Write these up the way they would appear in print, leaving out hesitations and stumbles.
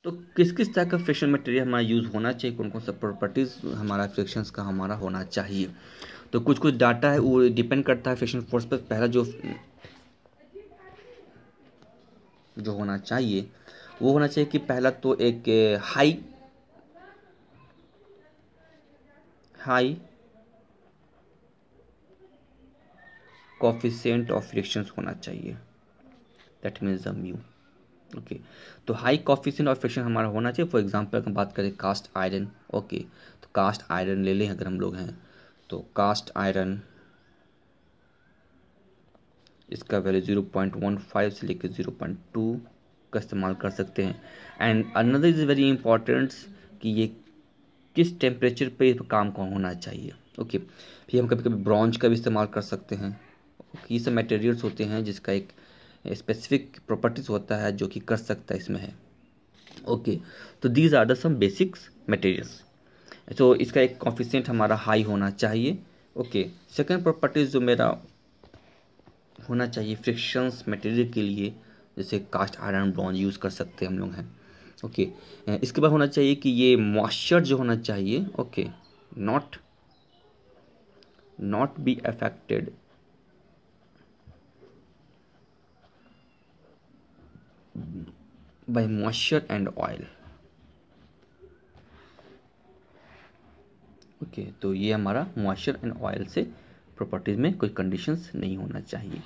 तो किस किस तरह का फ्रिक्शन मटेरियल हमारा यूज़ होना चाहिए, कौन कौन सा प्रॉपर्टीज़ हमारा फ्रिक्शंस का हमारा होना चाहिए। तो कुछ कुछ डाटा है वो डिपेंड करता है फ्रिक्शन फोर्स पर। पहला जो होना चाहिए वो होना चाहिए कि पहला तो एक हाई कोफिशिएंट ऑफ फ्रिक्शंस होना चाहिए, that means the mu. Okay, तो हाई कोफिशिएंट ऑफ फ्रिक्शन हमारा होना चाहिए। फॉर एग्जांपल अगर बात करें कास्ट आयरन, ओके, तो कास्ट आयरन ले लें अगर हम लोग हैं तो कास्ट आयरन इसका वैल्यू 0.15 से लेकर 0.2 का इस्तेमाल कर सकते हैं। And another is very important कि ये किस टेम्परेचर पे काम का होना चाहिए। ओके, फिर हम कभी कभी ब्रॉन्ज का भी इस्तेमाल कर सकते हैं। ये सब मटेरियल्स होते हैं जिसका एक स्पेसिफिक प्रॉपर्टीज़ होता है जो कि कर सकता है इसमें है। ओके, तो these are the some basics materials. तो इसका एक कोफिशिएंट हमारा हाई होना चाहिए। ओके, सेकेंड प्रॉपर्टीज़ जो मेरा होना चाहिए फ्रिक्शंस मटेरियल के लिए, जैसे कास्ट आयरन ब्रॉन्ज यूज़ कर सकते हैं हम लोग हैं। ओके, इसके बाद होना चाहिए कि ये मॉइस्चर जो होना चाहिए, okay, not be affected by moisture and oil. Okay, तो ये हमारा मॉइस्चर एंड ऑयल से प्रॉपर्टीज में कोई कंडीशंस नहीं होना चाहिए।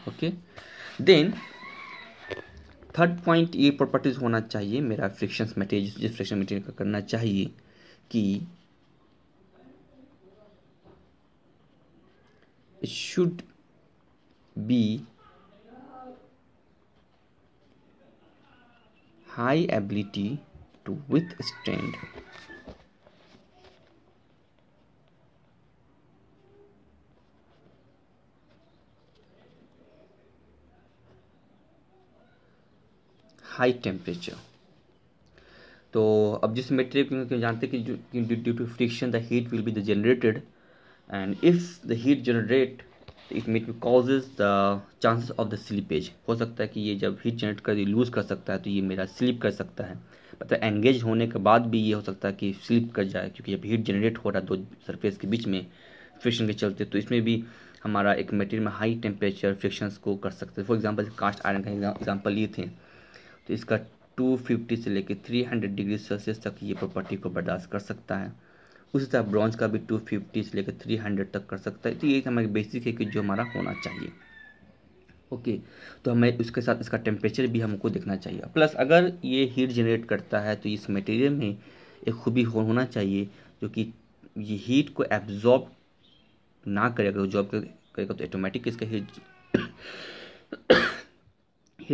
ओके, देन थर्ड पॉइंट ये प्रॉपर्टीज होना चाहिए मेरा फ्रिक्शंस मटेरियल, जिस फ्रिक्शन मटेरियल का करना चाहिए कि it should be high ability to withstand high temperature। तो अब जिस मटेरियल को जानते हैं कि due to friction the heat will be the generated, and if the heat generate it meet causes the chances of the slippage. हो सकता है कि ये जब हीट जनरेट कर लूज़ कर सकता है तो ये मेरा स्लिप कर सकता है, मतलब एंगेज होने के बाद भी ये हो सकता है कि स्लिप कर जाए, क्योंकि जब हीट जनरेट हो रहा है दो सरफेस के बीच में फ्रिक्शन के चलते, तो इसमें भी हमारा एक मटेरियल में हाई टेम्परेचर फ्रिक्शंस को कर सकते हैं। फॉर एग्जांपल कास्ट आयरन का एग्जांपल लिए थे, तो इसका 250 से लेकर 300 डिग्री सेल्सियस तक ये प्रॉपर्टी को बर्दाश्त कर सकता है। उसी तरह ब्रॉन्ज का भी 250 से लेकर 300 तक कर सकता है। तो ये हमारी बेसिक है कि जो हमारा होना चाहिए। ओके, तो हमें उसके साथ इसका टेम्परेचर भी हमको देखना चाहिए। प्लस अगर ये हीट जनरेट करता है तो इस मटेरियल में एक खूबी होना चाहिए जो कि ये हीट को एब्जॉर्ब ना करेगा। एब्जॉर्ब करेगा तो ऑटोमेटिक इसका हीट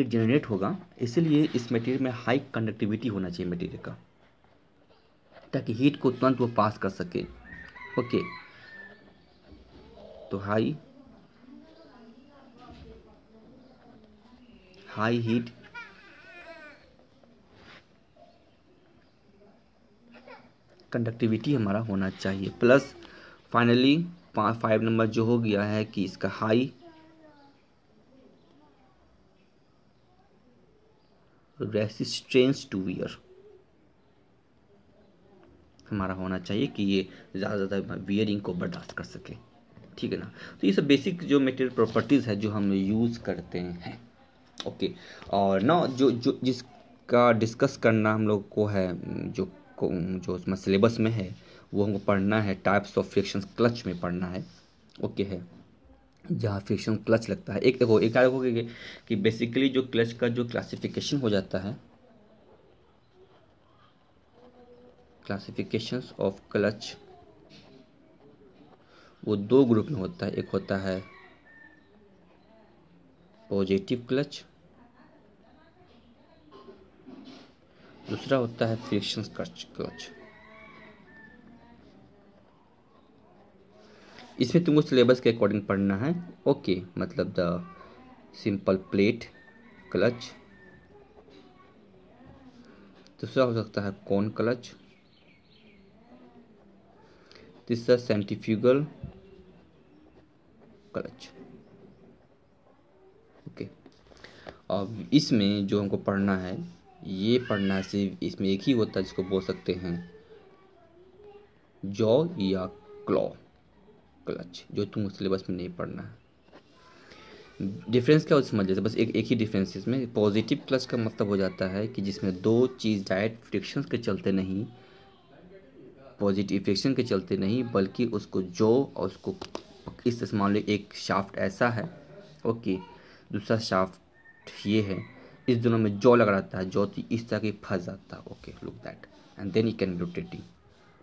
जनरेट होगा। इसलिए इस मटेरियल में हाई कंडक्टिविटी होना चाहिए मटेरियल का, ताकि हीट को तुरंत वो पास कर सके। ओके, तो हाई हीट कंडक्टिविटी हमारा होना चाहिए। प्लस फाइनली 5 नंबर जो हो गया है कि इसका हाई रेसिस्टेंस टू वियर हमारा होना चाहिए, कि ये ज़्यादा ज़्यादा वियरिंग को बर्दाश्त कर सके। ठीक है ना। तो ये सब बेसिक जो मटेरियल प्रॉपर्टीज़ है जो हम यूज़ करते हैं। ओके, और ना जो जिसका डिस्कस करना हम लोग को है, जो उसमें सिलेबस में है, वो हमको पढ़ना है टाइप्स ऑफ फ्रिक्शन क्लच में पढ़ना है। ओके है, जहाँ फ्रिक्शन क्लच लगता है। एक देखो, एक क्या देखोगे कि बेसिकली जो क्लच का जो क्लासिफिकेशन हो जाता है, क्लासिफिकेशंस ऑफ क्लच, वो 2 ग्रुप में होता है। एक होता है पॉजिटिव क्लच, दूसरा होता है फ्रिक्शन क्लच। इसमें तुमको सिलेबस के अकॉर्डिंग पढ़ना है। ओके, मतलब द सिंपल प्लेट क्लच, दूसरा हो सकता है कॉन क्लच, तीसरा सेंट्रीफ्यूगल क्लच। ओके, अब इसमें जो हमको पढ़ना है ये पढ़ना सिर्फ इसमें एक ही होता है जिसको बोल सकते हैं जॉ या क्लॉ क्लच, जो तुम सिलेबस में नहीं पढ़ना है। डिफरेंस क्या हो समझ लेते, बस एक ही डिफरेंस इसमें। पॉजिटिव क्लच का मतलब हो जाता है कि जिसमें दो चीज़ डायरेक्ट फ्रिक्शन के चलते नहीं, पॉजिटिव फ्रिक्शन के चलते नहीं, बल्कि उसको जो और उसको इस मान लो एक शाफ्ट ऐसा है, ओके, दूसरा शाफ्ट ये है, इस दोनों में जॉ लगा रहता है, जॉ इस तरह की फंस जाता है, okay, look that, and then you can be rotating,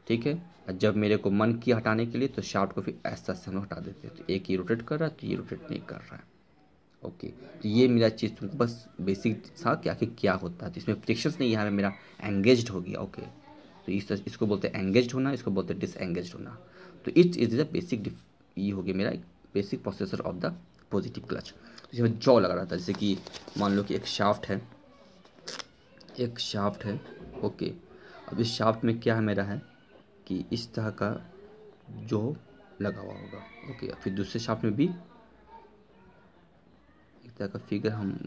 ठीक है। और जब मेरे को मन किया हटाने के लिए तो शाफ्ट को फिर ऐसा से हम हटा देते हैं, तो एक ये रोटेट कर रहा है तो ये रोटेट नहीं कर रहा है, ओके। तो ये मेरा चीज़ तुमको बस बेसिक था कि आखिर क्या होता है। तो इसमें फ्रिक्शंस नहीं, यहाँ में मेरा एंगेज्ड हो गया, ओके। तो इसको बोलते हैं एंगेज्ड होना, इसको बोलते हैं डिसएंगेज्ड होना। तो इट इज द बेसिक, ये हो गया मेरा basic processor of the positive clutch. इसमें जॉ लगा रहा था, जैसे कि मान लो कि एक शाफ्ट है, ओके। अब इस शाफ्ट में क्या है मेरा है कि इस तरह का जो लगा हुआ होगा, ओके। फिर दूसरे शाफ्ट में भी एक तरह का फिगर हम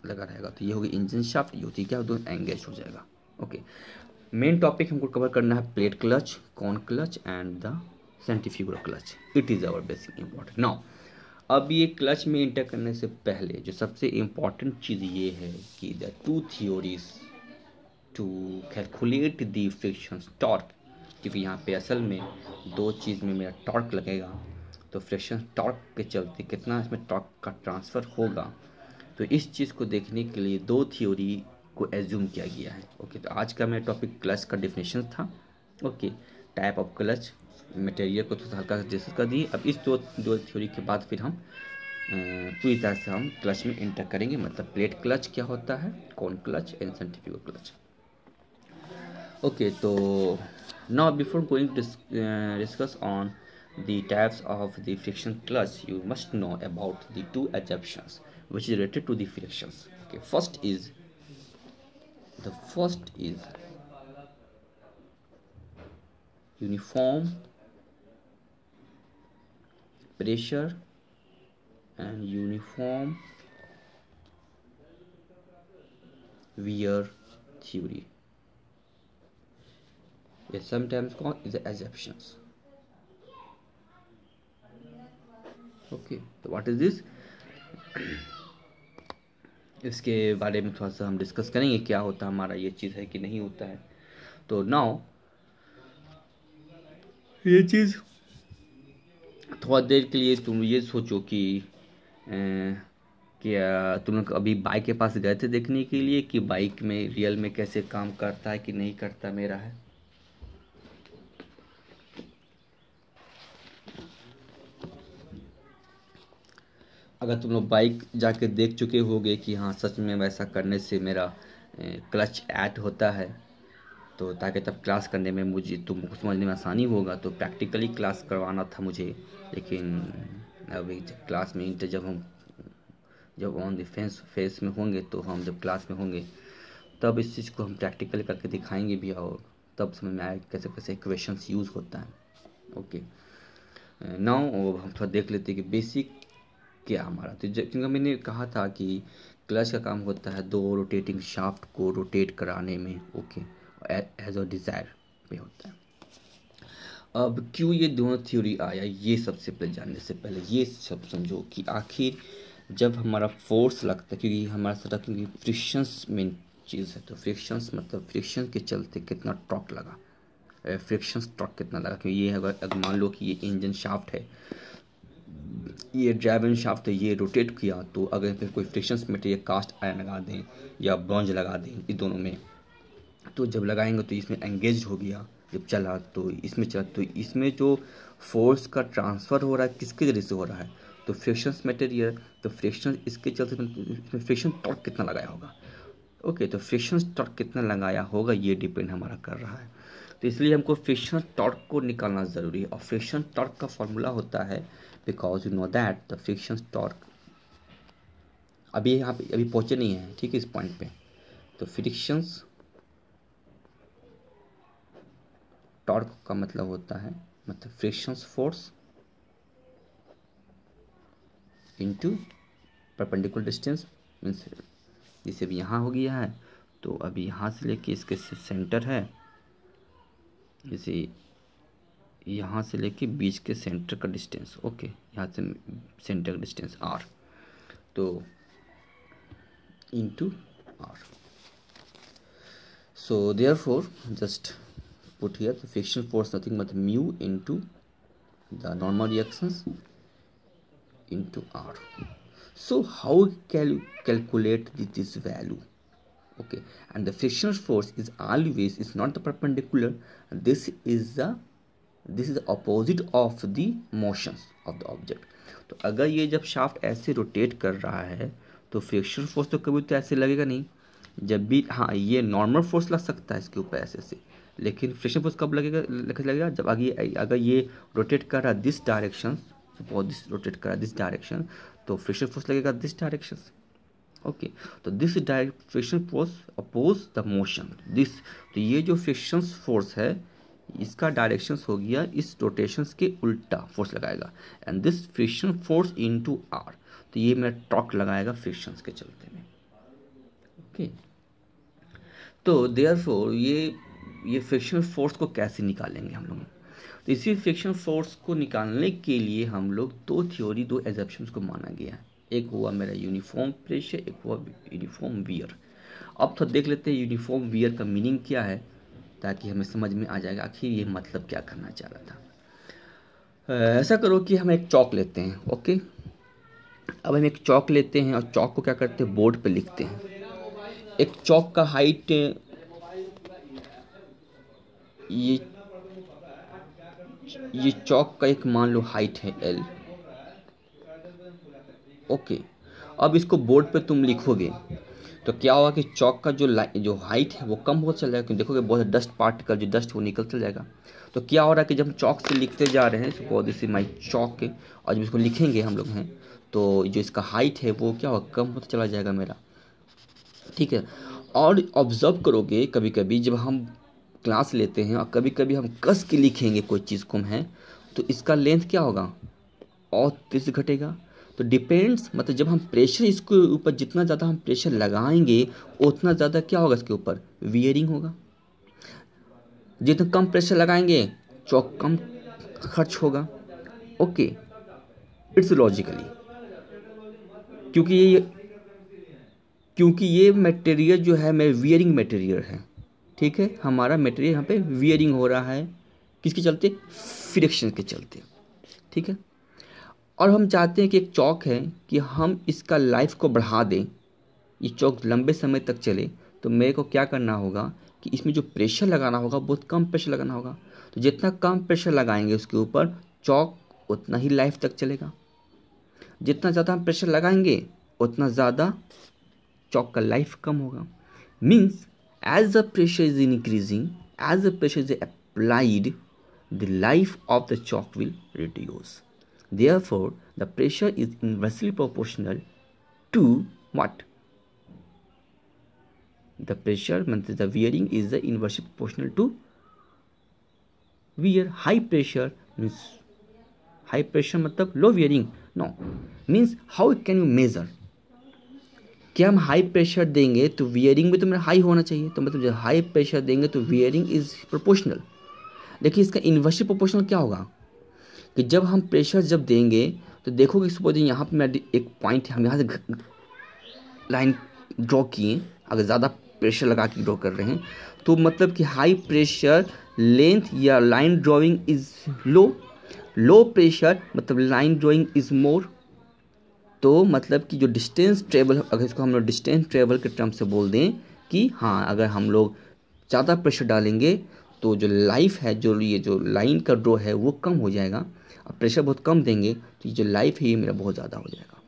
लगा रहेगा, तो ये होगी इंजन शाफ्ट, ये होती है क्या, दोनों एंगेज हो जाएगा, ओके। मेन टॉपिक हमको कवर करना है plate clutch, cone clutch and the centrifugal clutch. It is our basic important. Now अब ये क्लच में इंटर करने से पहले जो सबसे इम्पॉर्टेंट चीज़ ये है कि the two theories to calculate the friction torque, क्योंकि यहाँ पे असल में दो चीज़ में मेरा टॉर्क लगेगा, तो फ्रिक्शन टॉर्क के चलते कितना इसमें टॉर्क का ट्रांसफ़र होगा, तो इस चीज़ को देखने के लिए दो थ्योरी को एज्यूम किया गया है, ओके। तो आज का मेरा टॉपिक क्लच का डेफिनेशन था, okay, type of clutch, material को थोड़ा हल्का सा डिस्कस कर दिए। अब इस दो थ्योरी के बाद फिर हम पूरी तरह से हम क्लच में इंटर करेंगे, मतलब प्लेट क्लच क्या होता है, cone clutch and centrifugal clutch, okay. तो now before going to discuss on the types of the friction clutch, you must know about the two assumptions which is related to the frictions, okay. First is uniform pressure and uniform wear theory, is sometimes called the assumptions, okay. So what is this, इसके बारे में थोड़ा सा हम discuss करेंगे, क्या होता है हमारा, ये चीज़ है कि नहीं होता है। तो नाउ ये चीज़ थोड़ा देर के लिए तुम ये सोचो कि क्या तुम लोग अभी बाइक के पास गए थे देखने के लिए कि बाइक में रियल में कैसे काम करता है कि नहीं करता मेरा है। अगर तुम लोग बाइक जाके देख चुके होगे कि हाँ सच में वैसा करने से मेरा क्लच ऐड होता है, तो ताकि तब क्लास करने में मुझे तुमको समझने में आसानी होगा, तो प्रैक्टिकली क्लास करवाना था मुझे। लेकिन अभी क्लास में इंटर जब ऑन द फेस में होंगे, तो हम जब क्लास में होंगे तब इस चीज़ को हम प्रैक्टिकल करके दिखाएंगे भी, और तब समझ में आएगा कैसे कैसे इक्वेशंस यूज़ होता है, ओके। नाउ हम थोड़ा देख लेते हैं कि बेसिक क्या हमारा, तो क्योंकि मैंने कहा था कि क्लच का काम होता है दो रोटेटिंग शाफ्ट को रोटेट कराने में, ओके, एज अ डिज़ायर पे होता है। अब क्यों ये दोनों थ्योरी आया, ये सबसे पहले जानने से पहले ये सब समझो कि आखिर जब हमारा फोर्स लगता है, क्योंकि हमारा सारा क्योंकि फ्रिक्शंस मेन चीज़ है, तो फ्रिक्शंस मतलब फ्रिक्शन के चलते कितना टॉर्क लगा, फ्रिक्शंस टॉर्क कितना लगा, क्योंकि ये अगर मान लो कि ये इंजन शाफ्ट है, ये ड्राइविंग शाफ्ट है, ये रोटेट किया, तो अगर फिर कोई फ्रिक्शंस मटेरियल कास्ट आयरन लगा दें या ब्रॉन्ज लगा दें इस दोनों में, तो जब लगाएंगे तो इसमें एंगेज हो गया, जब चला तो इसमें चला, तो इसमें जो फोर्स का ट्रांसफ़र हो रहा है किसके जरिए से हो रहा है, तो फ्रिक्शंस मटेरियल, तो फ्रिक्शन इसके चलते इसमें फ्रिक्शन टॉर्क कितना लगाया होगा, ओके। तो फ्रिक्शन टॉर्क कितना लगाया होगा ये डिपेंड हमारा कर रहा है, तो इसलिए हमको फ्रिक्शन टॉर्क को निकालना ज़रूरी है। और फ्रिक्शन टॉर्क का फॉर्मूला होता है, because you know that the friction torque, अभी यहाँ पे अभी पहुँचे नहीं हैं, ठीक है, इस पॉइंट पे। तो फ्रिक्शंस टॉर्क का मतलब होता है, मतलब frictions force into perpendicular distance means जैसे अभी यहाँ हो गया है, तो अभी यहाँ से लेके इसके सेंटर है, जैसे यहाँ से लेके बीच के सेंटर का डिस्टेंस, ओके, यहाँ से सेंटर का डिस्टेंस r, तो into r. So therefore just put here the friction force nothing but mu into the normal reactions into r. So how can you calculate this value? Okay, and the frictional force is always is not the perpendicular, this is the opposite of the motions of the object. तो अगर ये जब shaft ऐसे rotate कर रहा है तो friction force तो कभी तो ऐसे लगेगा नहीं, जब भी, हाँ ये नॉर्मल फोर्स लग सकता है इसके ऊपर ऐसे, लेकिन फ्रिक्शन फोर्स कब लगेगा जब अगर ये रोटेट कर रहा है this direction, suppose this rotate कर रहा है दिस डायरेक्शन, तो फ्रिक्शन फोर्स लगेगा दिस डायरेक्शन, ओके। तो this friction force oppose the motion this, तो ये जो फ्रिक्शन फोर्स है इसका डायरेक्शन हो गया इस रोटेशन के उल्टा फोर्स लगाएगा, and this friction force into r, तो ये मेरा टॉर्क लगाएगा फ्रिक्शन के चलते में, ओके। तो देयरफॉर ये फ्रिक्शन फोर्स को कैसे निकालेंगे हम लोग, तो इसी फ्रिक्शन फोर्स को निकालने के लिए हम लोग दो थ्योरी, दो एजम्पशंस को माना गया है। एक हुआ मेरा यूनिफॉर्म प्रेशर, एक हुआ यूनिफॉर्म वियर। अब तो देख लेते हैं यूनिफॉर्म वियर का मीनिंग क्या है, ताकि हमें समझ में आ जाएगा आखिर ये मतलब क्या करना चाह रहा था। ऐसा करो कि हम एक चौक लेते हैं, ओके। अब हम एक चौक लेते हैं और चौक को क्या करते हैं, बोर्ड पे लिखते हैं। एक चौक का हाइट ये चौक का एक मान लो हाइट है L, ओके। अब इसको बोर्ड पे तुम लिखोगे तो क्या होगा कि चौक का जो हाइट है वो कम हो चल जाएगा, क्योंकि देखोगे बहुत डस्ट पार्टिकल जो डस्ट वो निकल चल जाएगा। तो क्या हो रहा है कि जब हम चौक से लिखते जा रहे हैं, सपोज दिस इज माय चौक, और जब इसको लिखेंगे हम लोग हैं तो जो इसका हाइट है वो क्या होगा, कम होता चला जाएगा मेरा, ठीक है। और ऑब्जर्व करोगे कभी कभी जब हम क्लास लेते हैं और कभी कभी हम कस के लिखेंगे कोई चीज़ को है, तो इसका लेंथ क्या होगा और तेज घटेगा। तो डिपेंड्स, मतलब जब हम प्रेशर इसके ऊपर जितना ज़्यादा हम प्रेशर लगाएंगे उतना ज़्यादा क्या होगा इसके ऊपर वियरिंग होगा। जितना कम प्रेशर लगाएंगे चौक कम खर्च होगा, ओके। इट्स लॉजिकली, क्योंकि ये मटेरियल जो है मेरे वियरिंग मटेरियल है, ठीक है। हमारा मटेरियल यहाँ पे वियरिंग हो रहा है किसके चलते, फ्रिक्शन के चलते, ठीक है। और हम चाहते हैं कि एक चौक है कि हम इसका लाइफ को बढ़ा दें, ये चौक लंबे समय तक चले, तो मेरे को क्या करना होगा कि इसमें जो प्रेशर लगाना होगा बहुत कम प्रेशर लगाना होगा। तो जितना कम प्रेशर लगाएंगे उसके ऊपर चौक उतना ही लाइफ तक चलेगा। जितना ज़्यादा हम प्रेशर लगाएंगे उतना ज़्यादा चौक का लाइफ कम होगा। Means as the pressure is increasing, as the pressure is applied, the life of the choke will reduce. Therefore, the pressure is inversely proportional to what? The pressure means the wearing is the inversely proportional to wear. High pressure means high pressure मतलब low wearing. No, means how can you measure? क्या हम high pressure देंगे तो wearing भी तो मेरा high होना चाहिए, तो मतलब जब हाई प्रेशर देंगे तो वियरिंग इज प्रोपोर्शनल। देखिए इसका इन्वर्सली प्रोपोर्शनल क्या होगा कि जब हम प्रेशर जब देंगे तो देखोगे सपोज यहाँ पे मेरा एक पॉइंट है, हम यहाँ से लाइन ड्रॉ किए, अगर ज़्यादा प्रेशर लगा के ड्रॉ कर रहे हैं तो मतलब कि हाई प्रेशर लेंथ या line drawing is low pressure मतलब लाइन ड्राइंग इज मोर। तो मतलब कि जो डिस्टेंस ट्रेवल, अगर इसको हम लोग डिस्टेंस ट्रेवल के टर्म से बोल दें कि हाँ अगर हम लोग ज़्यादा प्रेशर डालेंगे तो जो लाइफ है, जो ये जो लाइन का ड्रॉ है वो कम हो जाएगा, और प्रेशर बहुत कम देंगे तो ये जो लाइफ है ये मेरा बहुत ज़्यादा हो जाएगा।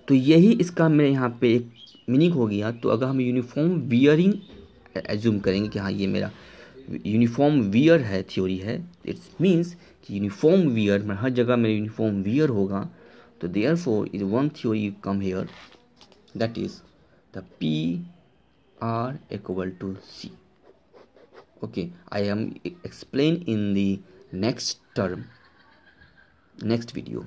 तो यही इसका मेरे यहाँ पे एक मीनिंग हो गया। तो अगर हम यूनिफॉर्म वियरिंग एज्यूम करेंगे कि हाँ ये मेरा यूनिफॉर्म वियर है, थ्योरी है, इट्स मीन्स कि यूनिफॉर्म वियर में हर जगह मेरा यूनिफॉर्म वियर होगा। तो therefore is one theory come here, that is the PR equal to C. Okay, I am explain in the next term, next video.